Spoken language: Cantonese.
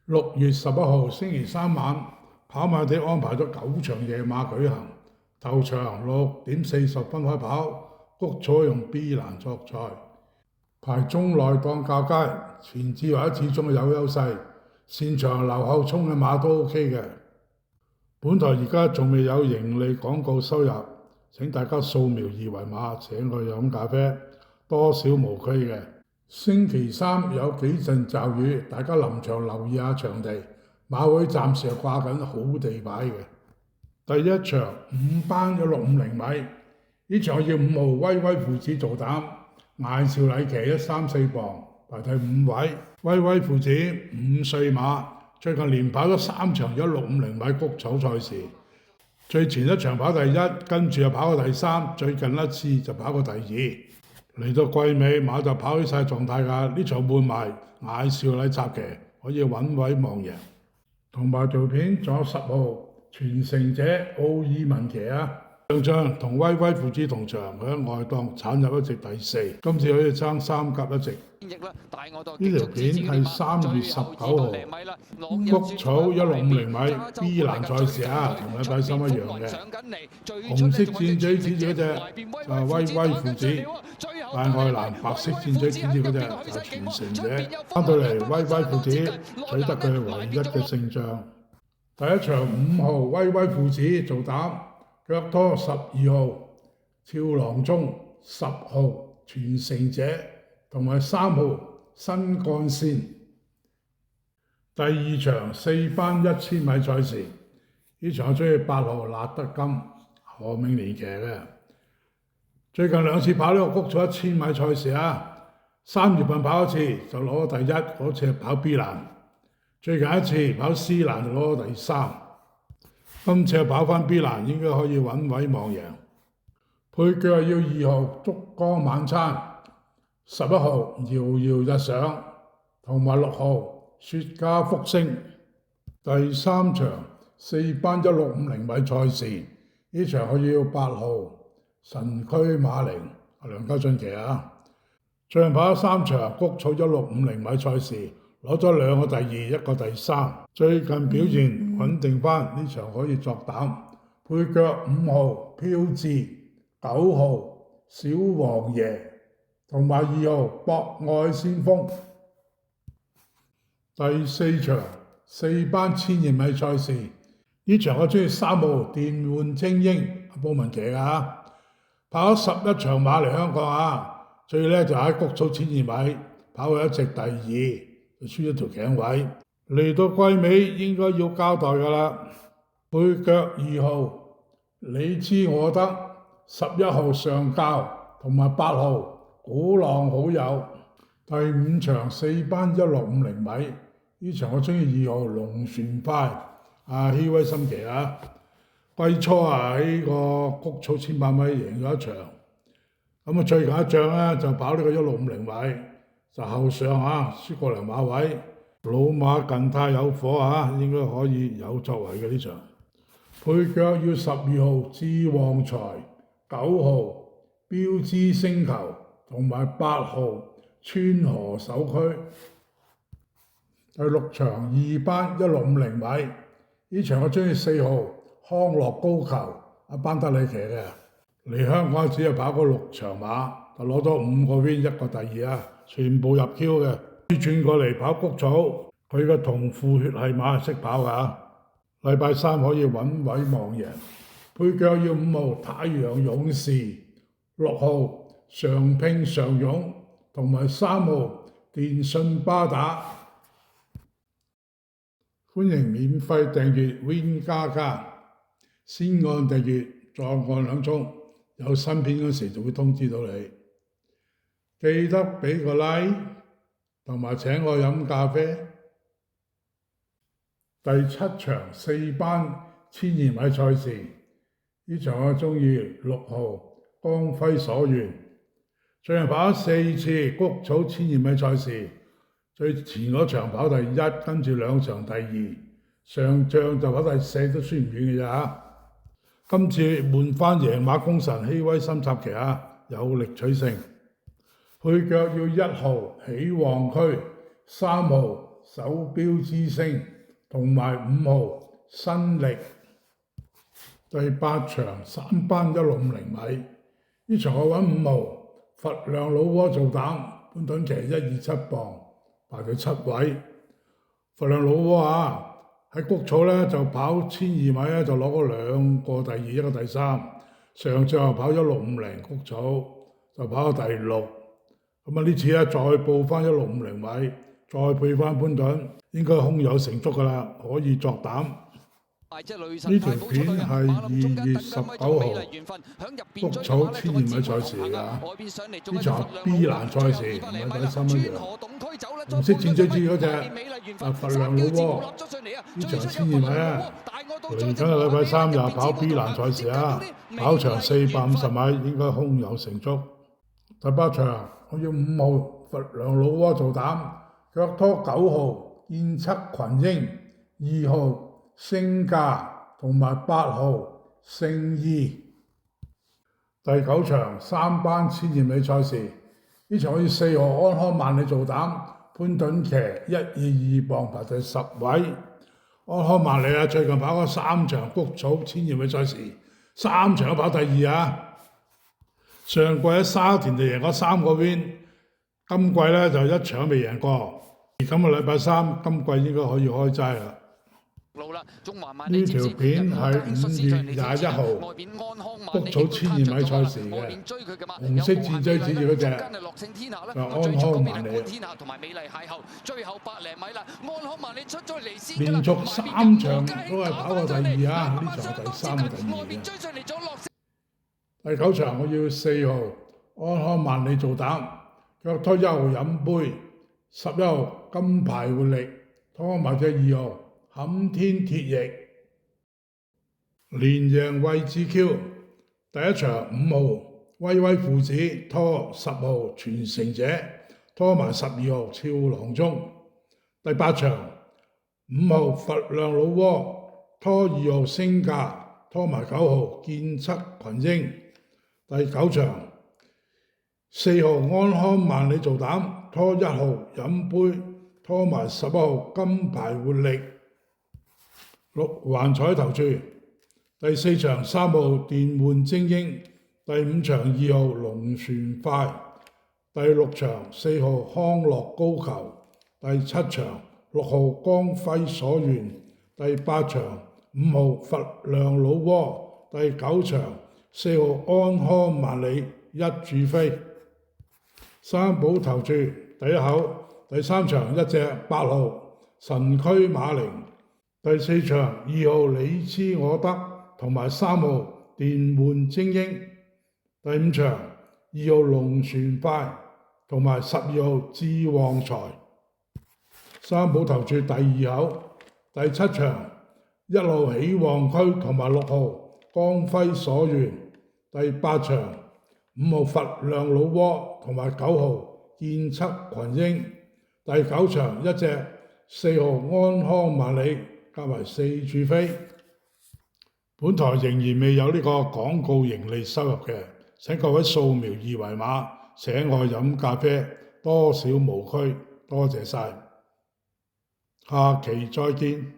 6月11號星期三晚，跑馬地安排咗9場夜馬舉行。頭場6點40分開跑，谷草用 B 欄作賽，排中內檔較佳，前置或者始終有優勢，擅長留後衝嘅馬都 OK 嘅。本台而家仲未有盈利廣告收入，請大家掃描二維碼請我飲咖啡，多少無區嘅。星期三有幾陣驟雨，大家臨場留意下場地。馬會暫時係掛緊好地擺嘅。第一場5班有650米，呢場要5號威威父子做膽，艾少禮騎134磅，排第5位。威威父子5歲馬，最近連跑咗3場有650米谷草賽事，最前一場跑第1，跟住又跑過第3，最近一次就跑過第2。嚟到季尾馬就跑起晒狀態㗎，呢場換埋艾少禮插騎可以穩位望贏。同埋條片仲有10號傳承者奧爾文騎啊，上場同威威父子同場，佢喺外檔產入一席第4，今次可以爭3甲1席。呢條片係3月19號，谷草1650米 B 欄賽事啊，同禮拜3一樣嘅。紅色箭嘴指住嗰隻就係威威父子，但外欄白色箭嘴指住嗰隻就係傳承者。翻到嚟威威父子取得佢唯一嘅勝仗。第一場5號威威父子做膽，腳拖12號俏郎中、10號傳承者同埋3號新幹線。第二場4班1000米賽事，呢場我中意8號辣德金何永年騎嘅。最近2次跑呢個谷草1000米賽事啊，3月份跑一次就攞第1，嗰次係跑 B 欄。最近一次跑 C 欄就攞第3，今次跑翻 B 欄應該可以穩位望贏。配腳要2號燭光晚餐、11號遙遙日上同埋6號雪茄福星。第3場4班1650米賽事，呢場我要8號神驅馬靈梁家俊騎啊。最近跑咗3場谷草1650米賽事，攞咗2個第2，1個第3，最近表現穩定翻，呢場可以作膽。配腳5號飄志、9號小王爺同埋2號博愛先鋒。第4場4班1000米賽事，呢場我中意3號電玩精英布文騎啊，跑咗11場馬嚟香港啊，最叻就喺谷草1000米跑過一席第2。就輸咗條頸位，嚟到季尾應該要交代㗎啦。配腳2號你知我得，11號上校同埋8號鼓浪好友。第5場4班1650米，呢場我中意2號龍船派希威森騎啊。季初喺個谷草1800米贏咗一場，咁最近一仗呢，就跑呢個1650米。就後上輸過良馬位，老馬近態有火應該可以有作為嘅呢場。配腳要12號志旺財、9號標之星球同埋8號川河首區。第6場2班1650米，呢場我中意4號康樂高球班德里騎嘅，嚟香港只係跑過6場馬，就攞咗5個 win 1個第2全部入 Q 嘅。轉過嚟跑谷草，佢個同父血系馬係識跑㗎。禮拜3可以穩位望贏。配腳要5號太陽勇士、6號常拼常勇同埋3號電信巴打。歡迎免費訂閱 Win 加加，先按訂閱再按2鐘，有新片嗰時就會通知到你。記得俾個 like 同埋請我飲咖啡。第7場4班1000米賽事，呢場我中意6號光輝所願。最近跑咗4次谷草1000米賽事，最前嗰場跑第1，跟住2場第2，上仗就跑第4都輸唔遠嘅咋。今次換翻贏馬功臣希威森插騎有力取勝。配腳要1號起旺區、3號手錶之星同埋5號新力。第8場3班160米，呢場我揾5號佛亮老窩做膽，潘頓騎127磅，排第7位。佛亮老窩啊，喺谷草呢就跑1200米咧就攞咗2個第2，一個第3。上仗跑1650谷草就跑到第6。咁呢次呢，再報翻1650米，再配翻潘頓，應該胸有成竹㗎啦，可以作膽。呢條片係2月19號谷草1200米賽事㗎，呢場 B 欄賽事，唔係第3一樣。紅色箭嘴子嗰隻佛亮老窩，呢場1200米啊，嚟緊嘅禮拜3又跑 B 欄賽事啊，跑長450米，應該胸有成竹。第8場我要5號佛亮老窩做膽，腳拖9號建測群英，2號星價同埋8號聖意。第9場3班1200米賽事，呢場我要4號安康萬里做膽，潘頓騎122磅，排第10位。安康萬里啊，最近跑咗3場谷草1200米賽事，3場都跑第2啊。上季喺沙田就贏咗3個 win， 今季呢就1場未贏過。而今個禮拜3，今季應該可以開齋啦。呢條片係5月21號谷草1200米賽事嘅，紅色箭嘴指住嗰隻就安康萬里。連續3場都係跑過第2啊，呢場係第3個第2嘅。第9場我要4號安康萬里做膽，腳拖1號飲杯，11號金牌活力，拖埋隻2號撼天鐵翼。連贏位置 Q， 第1場5號威威父子拖10號傳承者，拖埋12號俏郎中。第8場5號佛亮老窩拖2號星價，拖埋9號建測群英。第9場4號安康萬里做膽，拖1號飲杯，拖埋11號金牌活力。6環彩投注。第4場3號電玩精英，第5場2號龍船快，第6場4號康樂高球，第7場6號光輝所願，第8場5號佛亮老窩，第9場4號安康萬里一注飛。三寶投注第1口，第3場1隻8號神驅馬靈，第4場2號你知我得同埋3號電玩精英，第5場2號龍船快同埋12號智旺財。三寶投注第2口，第7場1號喜旺區同埋6號光輝所願，第8場5號佛亮老窩同埋9號建測群英，第9場1隻4號安康萬里加埋4注飛。本台仍然未有呢個廣告盈利收入嘅，請各位掃描2維碼請我飲咖啡，多少無拘，多謝晒，下期再見。